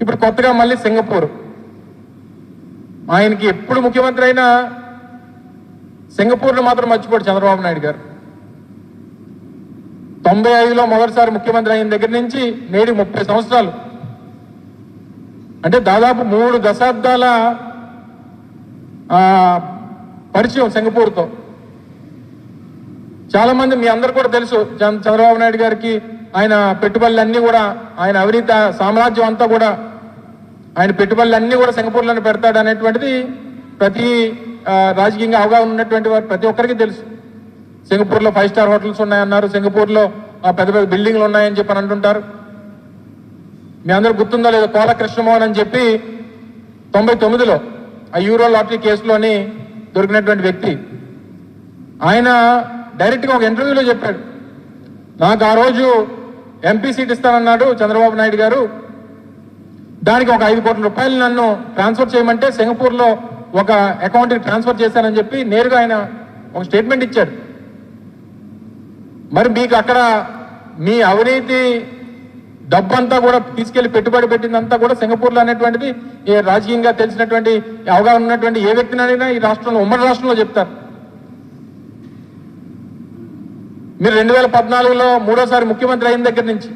ఇప్పుడు కొత్తగా మళ్ళీ సింగపూర్. ఆయనకి ఎప్పుడు ముఖ్యమంత్రి అయినా సింగపూర్ను మాత్రం మర్చిపోడు చంద్రబాబు నాయుడు గారు. 95లో మొదటిసారి ముఖ్యమంత్రి అయిన దగ్గర నుంచి నేడు 30 సంవత్సరాలు, అంటే దాదాపు 3 దశాబ్దాల పరిచయం సింగపూర్తో. చాలా మంది మీ అందరు కూడా తెలుసు, చంద్రబాబు నాయుడు గారికి ఆయన పెట్టుబడులన్నీ కూడా, ఆయన అవినీతి సామ్రాజ్యం అంతా కూడా, ఆయన పెట్టుబడులన్నీ కూడా సింగపూర్లోనే పెడతాడు అనేటువంటిది ప్రతి రాజకీయంగా అవగాహన ఉన్నటువంటి వారు ప్రతి ఒక్కరికి తెలుసు. సింగపూర్లో 5 స్టార్ హోటల్స్ ఉన్నాయన్నారు, సింగపూర్లో పెద్ద పెద్ద బిల్డింగ్లు ఉన్నాయని చెప్పి అంటుంటారు. మీ అందరూ గుర్తుందో లేదో, కోల కృష్ణమోహన్ అని చెప్పి 99లో ఆ యూరో లాటరీ కేసులోని దొరికినటువంటి వ్యక్తి, ఆయన డైరెక్ట్గా ఒక ఇంటర్వ్యూలో చెప్పాడు, నాకు ఆ రోజు ఎంపీ సీట్ ఇస్తానన్నాడు చంద్రబాబు నాయుడు గారు, దానికి ఒక 5 కోట్ల రూపాయలు నన్ను ట్రాన్స్ఫర్ చేయమంటే సింగపూర్లో ఒక అకౌంట్కి ట్రాన్స్ఫర్ చేశానని చెప్పి నేరుగా ఆయన ఒక స్టేట్మెంట్ ఇచ్చాడు. మరి మీకు అక్కడ మీ అవినీతి డబ్బంతా కూడా తీసుకెళ్లి పెట్టుబడి పెట్టిందంతా కూడా సింగపూర్లో అనేటువంటిది ఏ రాజకీయంగా తెలిసినటువంటి అవగాహన ఉన్నటువంటి ఏ వ్యక్తినైనా ఈ రాష్ట్రంలో, ఉమ్మడి రాష్ట్రంలో చెప్తారు. మీరు 2014లో మూడోసారి ముఖ్యమంత్రి అయిన దగ్గర నుంచి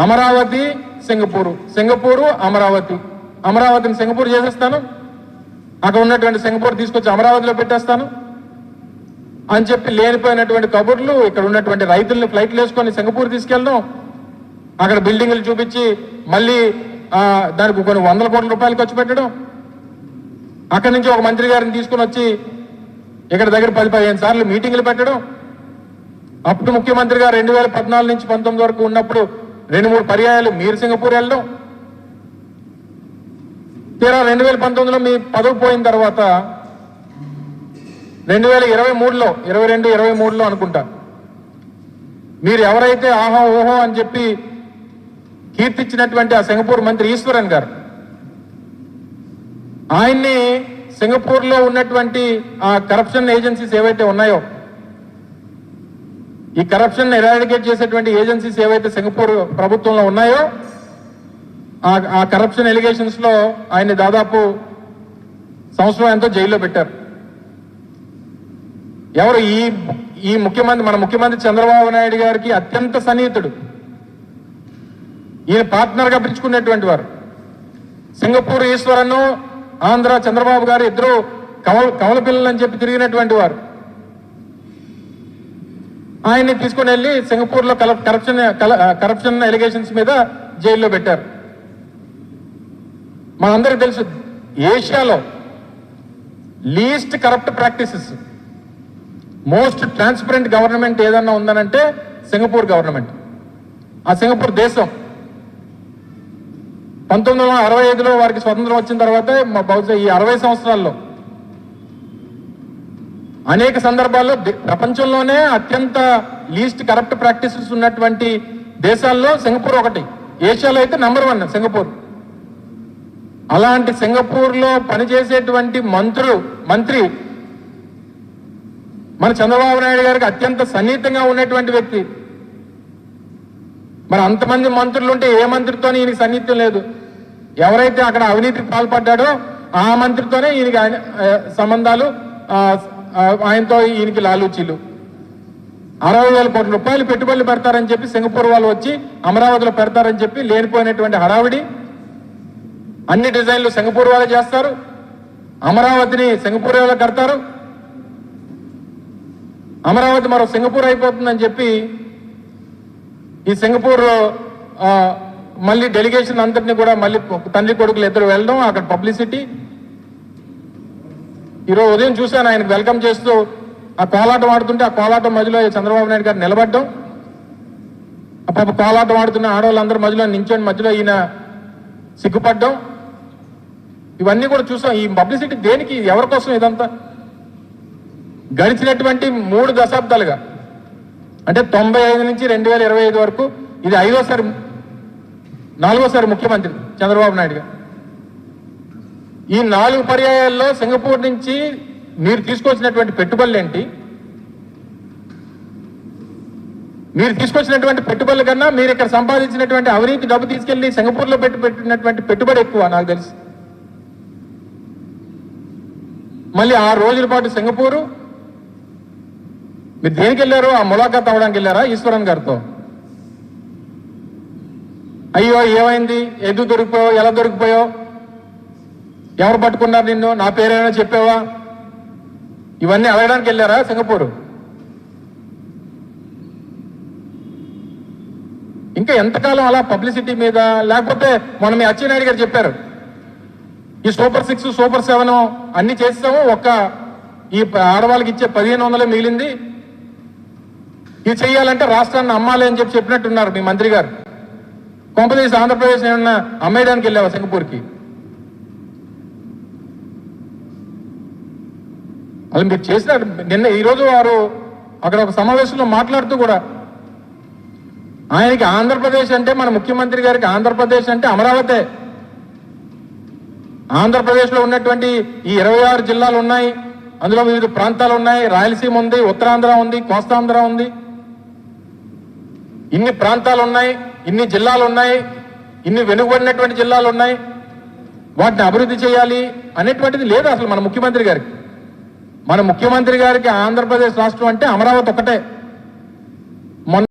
అమరావతి సింగపూరు, సింగపూరు అమరావతి, అమరావతిని సింగపూర్ చేసేస్తాను, అక్కడ ఉన్నటువంటి సింగపూర్ తీసుకొచ్చి అమరావతిలో పెట్టేస్తాను అని చెప్పి లేనిపోయినటువంటి కబుర్లు, ఇక్కడ ఉన్నటువంటి రైతుల్ని ఫ్లైట్లు వేసుకొని సింగపూర్ తీసుకెళ్ళడం, అక్కడ బిల్డింగ్లు చూపించి మళ్ళీ దానికి కొన్ని 100 కోట్ల రూపాయలు ఖర్చు పెట్టడం, అక్కడి నుంచి ఒక మంత్రి గారిని తీసుకుని వచ్చి ఇక్కడ దగ్గర 10-15 సార్లు మీటింగ్లు పెట్టడం. అప్పుడు ముఖ్యమంత్రిగా 2014 నుంచి 19 వరకు ఉన్నప్పుడు 2-3 పర్యాయాలు మీరు సింగపూర్ వెళ్ళడం. తీరా 2019లో మీ పదవి పోయిన తర్వాత 2023లో 22-23లో అనుకుంటా, మీరు ఎవరైతే ఆహో ఓహో అని చెప్పి కీర్తించినటువంటి ఆ సింగపూర్ మంత్రి ఈశ్వరన్ గారు, ఆయన్ని సింగపూర్లో ఉన్నటువంటి ఆ కరప్షన్ ఏజెన్సీస్ ఏవైతే ఉన్నాయో, ఈ కరప్షన్ ఎరాడికేట్ చేసేటువంటి ఏజెన్సీస్ ఏవైతే సింగపూర్ ప్రభుత్వంలో ఉన్నాయో, ఆ కరప్షన్ ఎలిగేషన్స్ లో ఆయన్ని దాదాపు సంవత్సరం ఎంతో జైల్లో పెట్టారు. ఎవరు? ఈ ముఖ్యమంత్రి, మన ముఖ్యమంత్రి చంద్రబాబు నాయుడు గారికి అత్యంత సన్నిహితుడు, ఈయన పార్ట్నర్ గా పిలుచుకునేటువంటి వారు. సింగపూర్ ఈశ్వరను, ఆంధ్ర చంద్రబాబు గారు ఇద్దరు కవల పిల్లలు అని చెప్పి తిరిగినటువంటి వారు. ఆయన్ని తీసుకుని వెళ్ళి సింగపూర్లో కరప్షన్ ఎలిగేషన్స్ మీద జైల్లో పెట్టారు. మనందరికీ తెలుసు, ఏషియాలో least corrupt practices, most transparent government ఏదన్నా ఉందనంటే సింగపూర్ గవర్నమెంట్. ఆ సింగపూర్ దేశం 1965లో వారికి స్వతంత్రం వచ్చిన తర్వాత బహుశా ఈ 60 సంవత్సరాల్లో అనేక సందర్భాల్లో ప్రపంచంలోనే అత్యంత లీస్ట్ కరప్ట్ ప్రాక్టీసెస్ ఉన్నటువంటి దేశాల్లో సింగపూర్ ఒకటి. ఏషియాలో అయితే నెంబర్ 1 సింగపూర్. అలాంటి సింగపూర్లో పనిచేసేటువంటి మంత్రి మన చంద్రబాబు నాయుడు గారికి అత్యంత సన్నిహితంగా ఉన్నటువంటి వ్యక్తి. మరి అంతమంది మంత్రులు ఉంటే ఏ మంత్రితోనే ఈయనకి సన్నిహిత్యం లేదు. ఎవరైతే అక్కడ అవినీతికి పాల్పడ్డాడో ఆ మంత్రితోనే ఈయనకి సంబంధాలు, ఆయనతో ఈయనకి లాలూచీలు. 60,000 కోట్ల రూపాయలు పెట్టుబడులు పెడతారని చెప్పి సింగపూర్ వాళ్ళు వచ్చి అమరావతిలో పెడతారని చెప్పి లేనిపోయినటువంటి హడావిడి. అన్ని డిజైన్లు సింగపూర్ వాళ్ళే చేస్తారు, అమరావతిని సింగపూర్ వాళ్ళే కడతారు. అమరావతి మరో సింగపూర్ అయిపోతుందని చెప్పి ఈ సింగపూర్ మళ్ళీ డెలిగేషన్ అంతటిని కూడా మళ్ళీ తండ్రి కొడుకులు ఇద్దరు వెళ్ళడం, అక్కడ పబ్లిసిటీ. ఈరోజు ఉదయం చూశాను, ఆయనకు వెల్కమ్ చేస్తూ ఆ కోలాటం ఆడుతుంటే ఆ కోలాటం మధ్యలో చంద్రబాబు నాయుడు గారు నిలబడ్డం, ఆ పాప కోలాటం ఆడుతున్న ఆడవాళ్ళందరూ మధ్యలో నించొని మధ్యలో ఈయన సిగ్గుపడ్డం. ఇవన్నీ కూడా చూసాం. ఈ పబ్లిసిటీ దేనికి, ఎవరి కోసం ఇదంతా? గడిచినటువంటి 3 దశాబ్దాలుగా, అంటే 95 నుంచి 2025 వరకు ఇది 4వసారి ముఖ్యమంత్రి చంద్రబాబు నాయుడు గారు. ఈ 4 పర్యాయాల్లో సింగపూర్ నుంచి మీరు తీసుకొచ్చినటువంటి పెట్టుబడులు ఏంటి? మీరు తీసుకొచ్చినటువంటి పెట్టుబడుల కన్నా మీరు ఇక్కడ సంపాదించినటువంటి అవినీతి డబ్బు తీసుకెళ్లి సింగపూర్లో పెట్టినటువంటి పెట్టుబడి ఎక్కువ నాకు తెలుసు. మళ్ళీ 6 రోజుల పాటు సింగపూరు మీరు దేనికి వెళ్ళారు? ఆ ములాఖాత్ అవ్వడానికి వెళ్ళారా ఈశ్వరన్ గారితో? అయ్యో ఏమైంది, ఎందుకు దొరికిపోయావు, ఎలా దొరికిపోయావు, ఎవరు పట్టుకున్నారు నిన్ను, నా పేరేమైనా చెప్పావా, ఇవన్నీ అడగడానికి వెళ్ళారా సింగపూరు? ఇంకా ఎంతకాలం అలా పబ్లిసిటీ మీద? లేకపోతే మొన్న మీ అచ్చెన్నాయుడు గారు చెప్పారు ఈ సూపర్ 6 సూపర్ 7 అన్ని చేస్తాము, ఈ ఆడవాళ్ళకి ఇచ్చే 1500 మిగిలింది, ఇది చెయ్యాలంటే రాష్ట్రాన్ని అమ్మాలి అని చెప్పినట్టున్నారు మీ మంత్రి గారు. కొంపదీసి ఆంధ్రప్రదేశ్ ఏమన్నా అమ్మేయడానికి వెళ్ళావా సింగపూర్కి? అది మీరు చేసిన ఈరోజు వారు అక్కడ ఒక సమావేశంలో మాట్లాడుతూ కూడా ఆయనకి ఆంధ్రప్రదేశ్ అంటే, మన ముఖ్యమంత్రి గారికి ఆంధ్రప్రదేశ్ అంటే అమరావతే. ఆంధ్రప్రదేశ్లో ఉన్నటువంటి ఈ 26 జిల్లాలు ఉన్నాయి, అందులో వివిధ ప్రాంతాలు ఉన్నాయి, రాయలసీమ ఉంది, ఉత్తరాంధ్ర ఉంది, కోస్తాంధ్ర ఉంది, ఇన్ని ప్రాంతాలు ఉన్నాయి, ఇన్ని జిల్లాలు ఉన్నాయి, ఇన్ని వెనుకబడినటువంటి జిల్లాలు ఉన్నాయి, వాటిని అభివృద్ధి చేయాలి అనేటువంటిది లేదు అసలు మన ముఖ్యమంత్రి గారికి. మన ముఖ్యమంత్రి గారికి ఆంధ్రప్రదేశ్ రాష్ట్రం అంటే అమరావతి ఒకటే.